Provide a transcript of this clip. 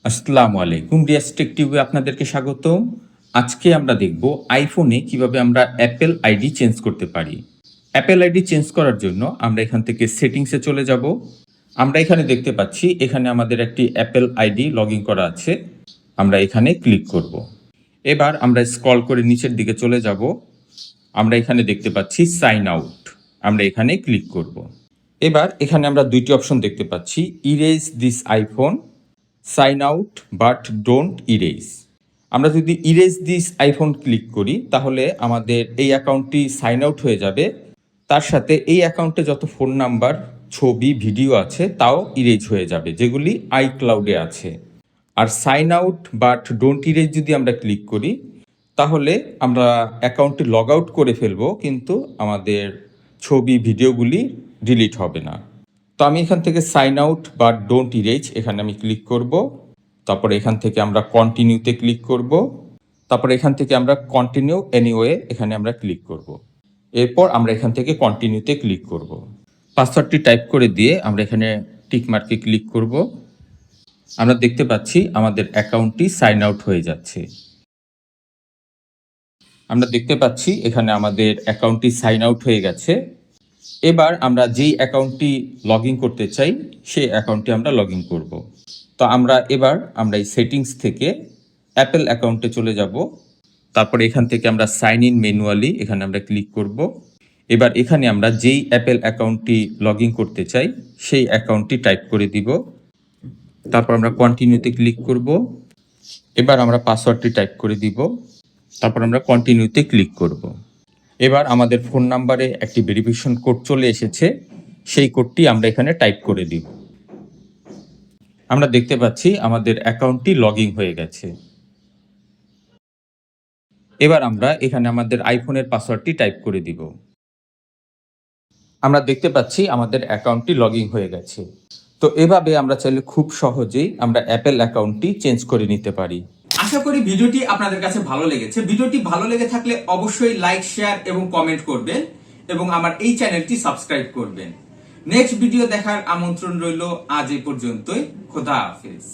আসসালামু আলাইকুম। রিয়াজ টেক টিউবে আপনাদেরকে স্বাগত। আজকে আমরা দেখব আইফোনে কিভাবে আমরা অ্যাপেল আইডি চেঞ্জ করতে পারি। অ্যাপেল আইডি চেঞ্জ করার জন্য আমরা এখান থেকে সেটিংসে চলে যাব। আমরা এখানে দেখতে পাচ্ছি এখানে আমাদের একটি অ্যাপেল আইডি লগইন করা আছে। আমরা এখানে ক্লিক করব। এবার আমরা স্ক্রল করে নিচের দিকে চলে যাব। আমরা এখানে দেখতে পাচ্ছি সাইন আউট। আমরা এখানে ক্লিক করব। এবার এখানে আমরা দুইটি অপশন দেখতে পাচ্ছি, erase this iPhone, sign out but don't erase. আমরা যদি ইরেজ দিস আইফোন ক্লিক করি তাহলে আমাদের এই অ্যাকাউন্টটি সাইন আউট হয়ে যাবে। তার সাথে এই অ্যাকাউন্টে যত ফোন নাম্বার, ছবি, ভিডিও আছে তাও ইরেজ হয়ে যাবে, যেগুলি আইক্লাউডে আছে। আর sign out but don't erase যদি আমরা ক্লিক করি তাহলে আমরা অ্যাকাউন্টটি লগ আউট করে ফেলবো, কিন্তু আমাদের ছবি, ভিডিওগুলি ডিলিট হবে না। তো আমি এখান থেকে সাইন আউট বা ডোন্ট ইরেজ এখানে আমি ক্লিক করব। তারপরে এখান থেকে আমরা কন্টিনিউতে ক্লিক করব। তারপরে এখান থেকে আমরা কন্টিনিউ এনিওয়ে এখানে আমরা ক্লিক করব। এরপর আমরা এখান থেকে কন্টিনিউতে ক্লিক করব। পাসওয়ার্ডটি টাইপ করে দিয়ে আমরা এখানে টিক মার্কে ক্লিক করব। আমরা দেখতে পাচ্ছি আমাদের অ্যাকাউন্টটি সাইন আউট হয়ে যাচ্ছে। আমরা দেখতে পাচ্ছি এখানে আমাদের অ্যাকাউন্টটি সাইন আউট হয়ে গেছে। এবার আমরা যেই অ্যাকাউন্টটি লগ ইন করতে চাই সেই অ্যাকাউন্টটি আমরা লগ ইন করবো। তো আমরা এই সেটিংস থেকে অ্যাপেল অ্যাকাউন্টে চলে যাব। তারপরে এখান থেকে আমরা সাইন ইন ম্যানুয়ালি এখানে আমরা ক্লিক করব। এবার এখানে আমরা যেই অ্যাপেল অ্যাকাউন্টটি লগ ইন করতে চাই সেই অ্যাকাউন্টটি টাইপ করে দিব। তারপর আমরা কন্টিনিউতে ক্লিক করব। এবার আমরা পাসওয়ার্ডটি টাইপ করে দিব। তারপর আমরা কন্টিনিউতে ক্লিক করব। এবার আমাদের ফোন নাম্বারে একটি ভেরিফিকেশন কোড চলে এসেছে, সেই কোডটি আমরা এখানে টাইপ করে দিব। আমরা দেখতে পাচ্ছি আমাদের অ্যাকাউন্টটি লগ ইন হয়ে গেছে। এবার আমরা এখানে আমাদের আইফোনের পাসওয়ার্ডটি টাইপ করে দিব। আমরা দেখতে পাচ্ছি আমাদের অ্যাকাউন্টটি লগ ইন হয়ে গেছে। তো এভাবে আমরা চাইলে খুব সহজেই আমরা অ্যাপেল অ্যাকাউন্টটি চেঞ্জ করে নিতে পারি। আশা করি ভিডিওটি আপনাদের কাছে ভালো লেগেছে। ভিডিওটি ভালো লেগে থাকলে অবশ্যই লাইক, শেয়ার এবং কমেন্ট করবেন এবং আমার এই চ্যানেলটি সাবস্ক্রাইব করবেন। নেক্সট ভিডিও দেখার আমন্ত্রণ রইল। আজ এই পর্যন্তই। খোদা হাফেজ।